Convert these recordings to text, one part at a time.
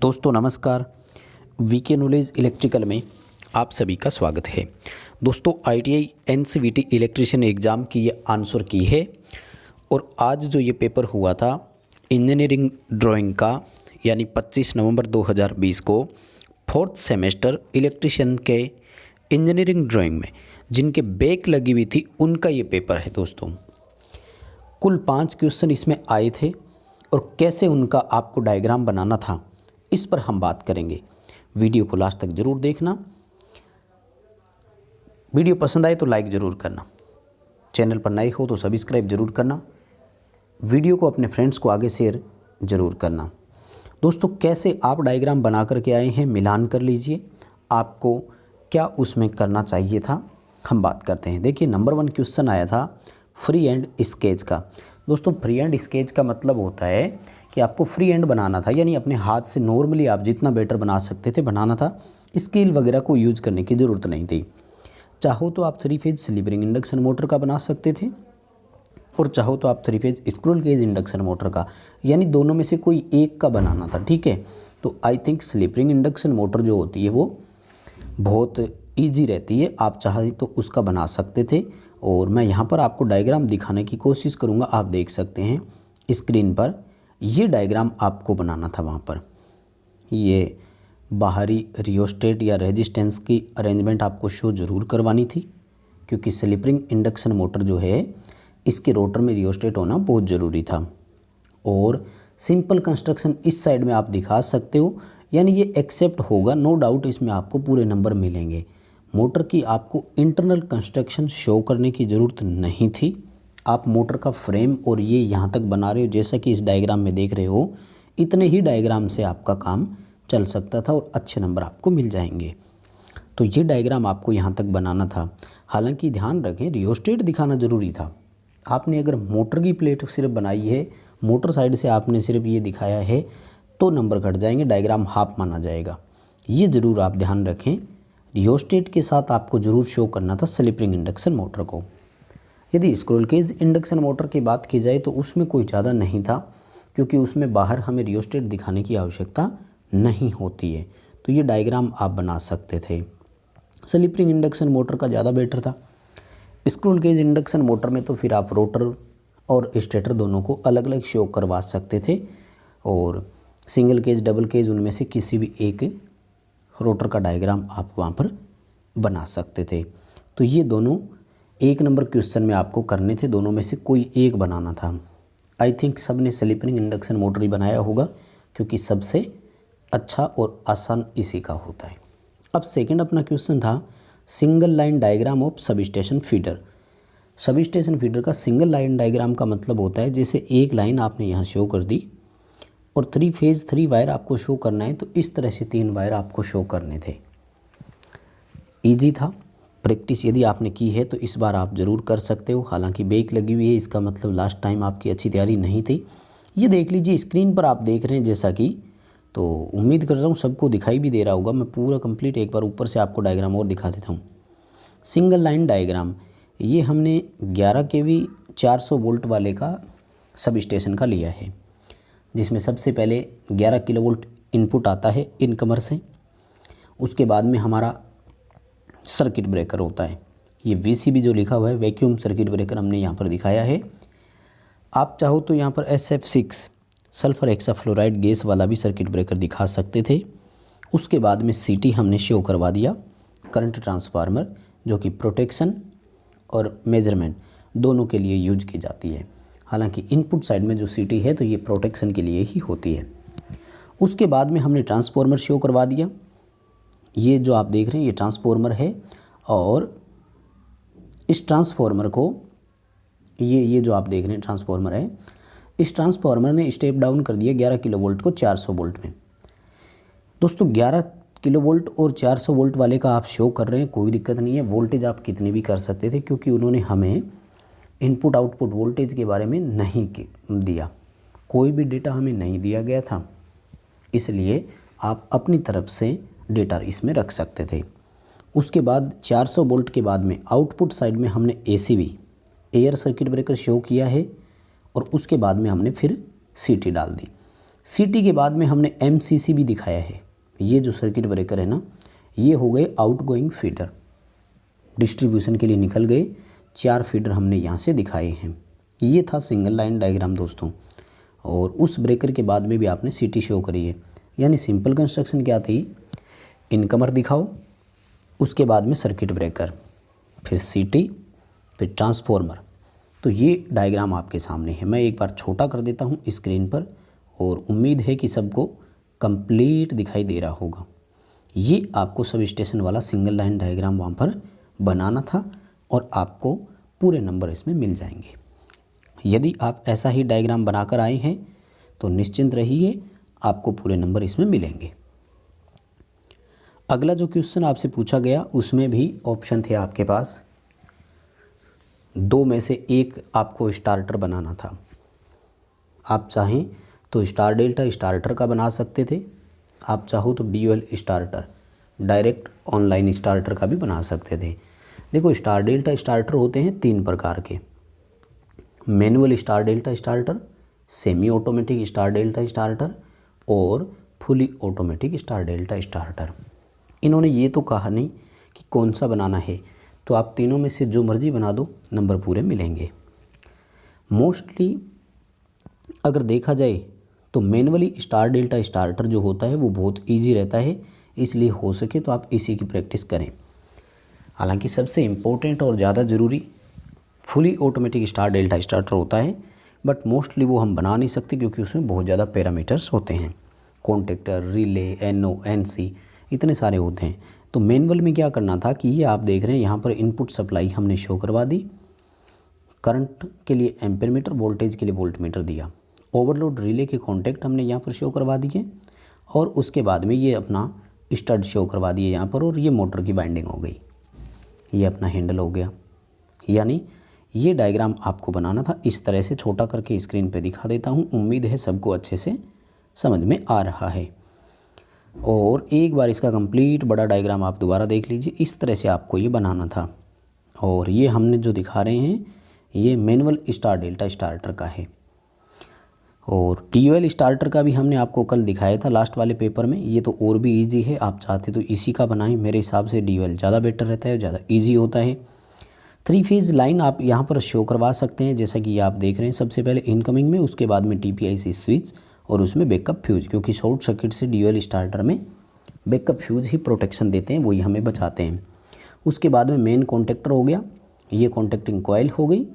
दोस्तों नमस्कार। VK knowledge electrical में आप सभी का स्वागत है। दोस्तों आईटीआई एनसीवीटी इलेक्ट्रिशियन एग्ज़ाम की ये आंसर की है और आज जो ये पेपर हुआ था इंजीनियरिंग ड्राइंग का, यानी 25 नवंबर 2020 को फोर्थ सेमेस्टर इलेक्ट्रिशियन के इंजीनियरिंग ड्राइंग में जिनके बैक लगी हुई थी उनका ये पेपर है। दोस्तों कुल 5 क्वेश्चन इसमें आए थे और कैसे उनका आपको डायग्राम बनाना था इस पर हम बात करेंगे। वीडियो को लास्ट तक ज़रूर देखना। वीडियो पसंद आए तो लाइक ज़रूर करना, चैनल पर नए हो तो सब्सक्राइब ज़रूर करना, वीडियो को अपने फ्रेंड्स को आगे शेयर ज़रूर करना। दोस्तों कैसे आप डायग्राम बना करके आए हैं मिलान कर लीजिए, आपको क्या उसमें करना चाहिए था हम बात करते हैं। देखिए नंबर 1 क्वेश्चन आया था फ्री हैंड स्केच का। दोस्तों फ्री हैंड स्केच का मतलब होता है कि आपको फ्री हैंड बनाना था, यानी अपने हाथ से नॉर्मली आप जितना बेटर बना सकते थे बनाना था। स्केल वगैरह को यूज करने की ज़रूरत नहीं थी। चाहो तो आप 3 फेज स्लिप-रिंग इंडक्शन मोटर का बना सकते थे और चाहो तो आप 3 phase squirrel cage induction motor का, यानी दोनों में से कोई एक का बनाना था। ठीक है, तो I think slip-ring induction motor जो होती है वो बहुत ईजी रहती है, आप चाहे तो उसका बना सकते थे। और मैं यहाँ पर आपको डायग्राम दिखाने की कोशिश करूँगा। आप देख सकते हैं स्क्रीन पर ये डायग्राम आपको बनाना था। वहाँ पर ये बाहरी रियोस्टेट या रेजिस्टेंस की अरेंजमेंट आपको शो ज़रूर करवानी थी, क्योंकि स्लिप-रिंग इंडक्शन मोटर जो है इसके रोटर में रियोस्टेट होना बहुत ज़रूरी था। और सिंपल कंस्ट्रक्शन इस साइड में आप दिखा सकते हो, यानी ये एक्सेप्ट होगा, नो डाउट इसमें आपको पूरे नंबर मिलेंगे। मोटर की आपको इंटरनल कंस्ट्रक्शन शो करने की ज़रूरत नहीं थी। आप मोटर का फ्रेम और ये यहाँ तक बना रहे हो, जैसा कि इस डायग्राम में देख रहे हो, इतने ही डायग्राम से आपका काम चल सकता था और अच्छे नंबर आपको मिल जाएंगे। तो ये डायग्राम आपको यहाँ तक बनाना था। हालांकि ध्यान रखें रियोस्टेट दिखाना ज़रूरी था। आपने अगर मोटर की प्लेट सिर्फ बनाई है, मोटर साइड से आपने सिर्फ ये दिखाया है तो नंबर कट जाएंगे, डायग्राम हाफ माना जाएगा। ये ज़रूर आप ध्यान रखें, रियोस्टेट के साथ आपको ज़रूर शो करना था स्लिप-रिंग इंडक्शन मोटर को। यदि स्क्विरल केज इंडक्शन मोटर की बात की जाए तो उसमें कोई ज़्यादा नहीं था, क्योंकि उसमें बाहर हमें रियोस्टेट दिखाने की आवश्यकता नहीं होती है, तो ये डायग्राम आप बना सकते थे। स्लिप-रिंग इंडक्शन मोटर का ज़्यादा बेटर था। स्क्विरल केज इंडक्शन मोटर में तो फिर आप रोटर और स्टेटर दोनों को अलग अलग शो करवा सकते थे और सिंगल केज डबल केज उनमें से किसी भी एक रोटर का डायग्राम आप वहाँ पर बना सकते थे। तो ये दोनों 1 नंबर क्वेश्चन में आपको करने थे, दोनों में से कोई एक बनाना था। आई थिंक सब ने स्लिप-रिंग इंडक्शन मोटर ही बनाया होगा, क्योंकि सबसे अच्छा और आसान इसी का होता है। अब सेकंड अपना क्वेश्चन था single line diagram of sub station feeder. Sub station feeder का सिंगल लाइन डायग्राम का मतलब होता है जैसे एक लाइन आपने यहाँ शो कर दी और 3 फेज 3 वायर आपको शो करना है, तो इस तरह से 3 वायर आपको शो करने थे। ईजी था। प्रैक्टिस यदि आपने की है तो इस बार आप ज़रूर कर सकते हो। हालांकि ब्रेक लगी हुई है, इसका मतलब लास्ट टाइम आपकी अच्छी तैयारी नहीं थी। ये देख लीजिए स्क्रीन पर आप देख रहे हैं जैसा कि, तो उम्मीद कर रहा हूँ सबको दिखाई भी दे रहा होगा। मैं पूरा कंप्लीट एक बार ऊपर से आपको डायग्राम और दिखा देता हूँ। सिंगल लाइन डायग्राम ये हमने 11 केवी 400 वोल्ट वाले का सब स्टेशन का लिया है, जिसमें सबसे पहले 11 किलोवोल्ट इनपुट आता है इनकमर से। उसके बाद में हमारा सर्किट ब्रेकर होता है, ये VCB जो लिखा हुआ है वैक्यूम सर्किट ब्रेकर हमने यहाँ पर दिखाया है। आप चाहो तो यहाँ पर SF6 सल्फर हेक्साफ्लोराइड गैस वाला भी सर्किट ब्रेकर दिखा सकते थे। उसके बाद में CT हमने शो करवा दिया, करंट ट्रांसफार्मर, जो कि प्रोटेक्शन और मेजरमेंट दोनों के लिए यूज की जाती है। हालांकि इनपुट साइड में जो CT है तो ये प्रोटेक्शन के लिए ही होती है। उसके बाद में हमने ट्रांसफार्मर शो करवा दिया। ये जो आप देख रहे हैं ये ट्रांसफार्मर है और इस ट्रांसफार्मर को ये जो आप देख रहे हैं ट्रांसफार्मर है, इस ट्रांसफार्मर ने स्टेप डाउन कर दिया 11 किलोवोल्ट को 400 वोल्ट में। दोस्तों 11 किलोवोल्ट और 400 वोल्ट वाले का आप शो कर रहे हैं, कोई दिक्कत नहीं है। वोल्टेज आप कितने भी कर सकते थे, क्योंकि उन्होंने हमें इनपुट आउटपुट वोल्टेज के बारे में नहीं दिया, कोई भी डेटा हमें नहीं दिया गया था, इसलिए आप अपनी तरफ से डेटा इसमें रख सकते थे। उसके बाद 400 वोल्ट के बाद में आउटपुट साइड में हमने ACB air circuit breaker show किया है और उसके बाद में हमने फिर CT डाल दी। सीटी के बाद में हमने एमसीसी भी दिखाया है। ये जो सर्किट ब्रेकर है ना, ये हो गए आउटगोइंग फीडर, डिस्ट्रीब्यूशन के लिए निकल गए 4 फीडर हमने यहाँ से दिखाए हैं। ये था सिंगल लाइन डायग्राम दोस्तों। और उस ब्रेकर के बाद में भी आपने सीटी शो करी है। यानी सिंपल कंस्ट्रक्शन क्या थी, इनकमर दिखाओ, उसके बाद में सर्किट ब्रेकर, फिर सीटी, फिर ट्रांसफॉर्मर। तो ये डायग्राम आपके सामने है। मैं एक बार छोटा कर देता हूँ स्क्रीन पर, और उम्मीद है कि सबको कंप्लीट दिखाई दे रहा होगा। ये आपको सब स्टेशन वाला सिंगल लाइन डायग्राम वहाँ पर बनाना था और आपको पूरे नंबर इसमें मिल जाएंगे। यदि आप ऐसा ही डायग्राम बनाकर आए हैं तो निश्चिंत रहिए, आपको पूरे नंबर इसमें मिलेंगे। अगला जो क्वेश्चन आपसे पूछा गया उसमें भी ऑप्शन थे आपके पास, 2 में से एक आपको स्टार्टर बनाना था। आप चाहें तो स्टार डेल्टा स्टार्टर का बना सकते थे, आप चाहो तो dual starter direct online starter का भी बना सकते थे। देखो, स्टार डेल्टा स्टार्टर होते हैं 3 प्रकार के, manual star delta starter, semi automatic star delta starter और fully automatic star delta starter. इन्होंने ये तो कहा नहीं कि कौन सा बनाना है, तो आप तीनों में से जो मर्जी बना दो, नंबर पूरे मिलेंगे। मोस्टली अगर देखा जाए तो मैनुअली स्टार डेल्टा स्टार्टर जो होता है वो बहुत इजी रहता है, इसलिए हो सके तो आप इसी की प्रैक्टिस करें। हालांकि सबसे इम्पोर्टेंट और ज़्यादा ज़रूरी fully automatic star delta starter होता है, बट मोस्टली वो हम बना नहीं सकते क्योंकि उसमें बहुत ज़्यादा पैरामीटर्स होते हैं, कॉन्टेक्टर, रिले, एनओ, एनसी, इतने सारे होते हैं। तो मैनुअल में क्या करना था कि ये आप देख रहे हैं यहाँ पर इनपुट सप्लाई हमने शो करवा दी, करंट के लिए एम्पेयर मीटर, वोल्टेज के लिए वोल्ट मीटर दिया, ओवरलोड रिले के कॉन्टैक्ट हमने यहाँ पर शो करवा दिए, और उसके बाद में ये अपना स्टड शो करवा दिए यहाँ पर, और ये मोटर की बाइंडिंग हो गई, ये अपना हैंडल हो गया। यानी ये डायग्राम आपको बनाना था। इस तरह से छोटा करके स्क्रीन पे दिखा देता हूँ, उम्मीद है सबको अच्छे से समझ में आ रहा है। और एक बार इसका कंप्लीट बड़ा डायग्राम आप दोबारा देख लीजिए, इस तरह से आपको ये बनाना था। और ये हमने जो दिखा रहे हैं ये मैनुअल स्टार डेल्टा स्टार्टर का है, और ड्यूअल स्टार्टर का भी हमने आपको कल दिखाया था लास्ट वाले पेपर में। ये तो और भी इजी है, आप चाहते तो इसी का बनाएं, मेरे हिसाब से ड्यूअल ज़्यादा बेटर रहता है, ज़्यादा इजी होता है। 3 फेज़ लाइन आप यहाँ पर शो करवा सकते हैं, जैसा कि आप देख रहे हैं। सबसे पहले इनकमिंग में, उसके बाद में TPIC स्विच और उसमें बैकअप फ्यूज, क्योंकि शॉर्ट सर्किट से ड्यूअल स्टार्टर में बैकअप फ्यूज ही प्रोटेक्शन देते हैं, वही हमें बचाते हैं। उसके बाद में मेन कॉन्टेक्टर हो गया, ये कॉन्टेक्टिंग कॉयल हो गई,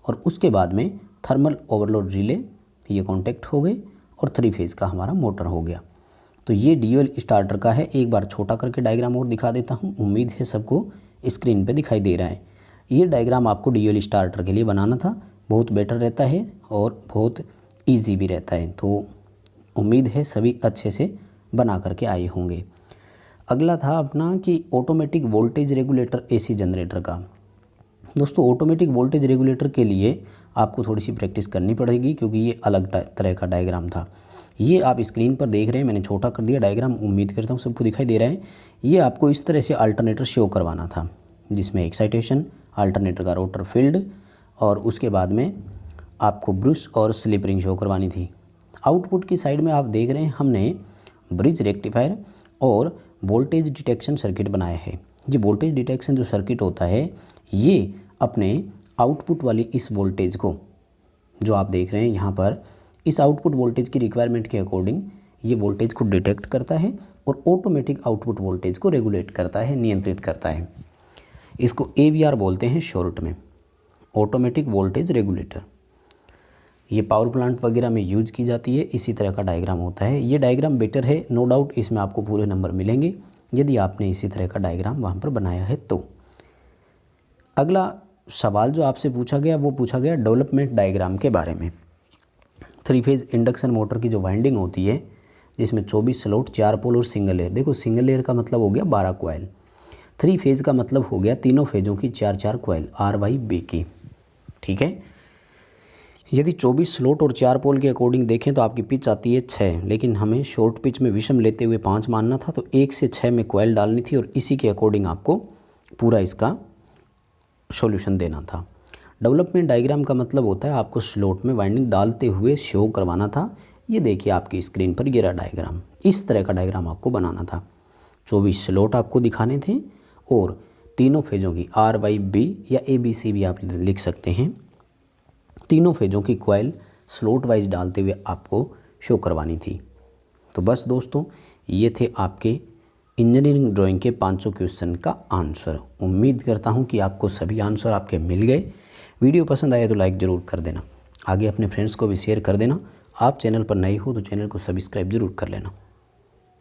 और उसके बाद में थर्मल ओवरलोड रिले, ये कॉन्टेक्ट हो गए, और 3 फेज़ का हमारा मोटर हो गया। तो ये ड्यूअल स्टार्टर का है। एक बार छोटा करके डायग्राम और दिखा देता हूँ, उम्मीद है सबको स्क्रीन पे दिखाई दे रहा है। ये डायग्राम आपको ड्यूअल स्टार्टर के लिए बनाना था, बहुत बेटर रहता है और बहुत ईजी भी रहता है। तो उम्मीद है सभी अच्छे से बना करके आए होंगे। अगला था अपना कि automatic voltage regulator AC generator का। दोस्तों, ऑटोमेटिक वोल्टेज रेगुलेटर के लिए आपको थोड़ी सी प्रैक्टिस करनी पड़ेगी, क्योंकि ये अलग तरह का डायग्राम था। ये आप स्क्रीन पर देख रहे हैं, मैंने छोटा कर दिया डायग्राम, उम्मीद करता हूँ सबको दिखाई दे रहा है। ये आपको इस तरह से अल्टरनेटर शो करवाना था, जिसमें एक्साइटेशन, अल्टरनेटर का रोटर फील्ड, और उसके बाद में आपको ब्रश और स्लिपरिंग शो करवानी थी। आउटपुट की साइड में आप देख रहे हैं हमने ब्रिज रेक्टिफायर और वोल्टेज डिटेक्शन सर्किट बनाया है। ये वोल्टेज डिटेक्शन जो सर्किट होता है, ये अपने आउटपुट वाली इस वोल्टेज को, जो आप देख रहे हैं यहाँ पर, इस आउटपुट वोल्टेज की रिक्वायरमेंट के अकॉर्डिंग ये वोल्टेज को डिटेक्ट करता है और ऑटोमेटिक आउटपुट वोल्टेज को रेगुलेट करता है, नियंत्रित करता है। इसको AVR बोलते हैं शॉर्ट में, ऑटोमेटिक वोल्टेज रेगुलेटर। ये पावर प्लांट वगैरह में यूज की जाती है, इसी तरह का डायग्राम होता है। ये डायग्राम बेटर है, नो डाउट इसमें आपको पूरे नंबर मिलेंगे यदि आपने इसी तरह का डायग्राम वहाँ पर बनाया है तो। अगला सवाल जो आपसे पूछा गया वो पूछा गया डेवलपमेंट डायग्राम के बारे में। 3 फेज़ इंडक्शन मोटर की जो वाइंडिंग होती है, जिसमें 24 स्लॉट, 4 पोल और सिंगल लेयर। देखो, सिंगल लेयर का मतलब हो गया 12 कॉयल, 3 फेज़ का मतलब हो गया तीनों फेज़ों की 4-4 कॉयल RYB की। ठीक है, यदि 24 स्लॉट और 4 पोल के अकॉर्डिंग देखें तो आपकी पिच आती है 6, लेकिन हमें शॉर्ट पिच में विषम लेते हुए 5 मानना था, तो 1 से 6 में कॉयल डालनी थी और इसी के अकॉर्डिंग आपको पूरा इसका सॉल्यूशन देना था। डेवलपमेंट डायग्राम का मतलब होता है आपको स्लॉट में वाइंडिंग डालते हुए शो करवाना था, ये देखिए आपकी स्क्रीन पर ये रहा डायग्राम। इस तरह का डायग्राम आपको बनाना था। 24 स्लॉट आपको दिखाने थे और तीनों फेजों की RYB या ABC भी आप लिख सकते हैं, तीनों फेजों की कॉइल स्लॉट वाइज डालते हुए आपको शो करवानी थी। तो बस दोस्तों, ये थे आपके इंजीनियरिंग ड्राइंग के 500 क्वेश्चन का आंसर। उम्मीद करता हूँ कि आपको सभी आंसर आपके मिल गए। वीडियो पसंद आए तो लाइक ज़रूर कर देना, आगे अपने फ्रेंड्स को भी शेयर कर देना। आप चैनल पर नए हो तो चैनल को सब्सक्राइब ज़रूर कर लेना।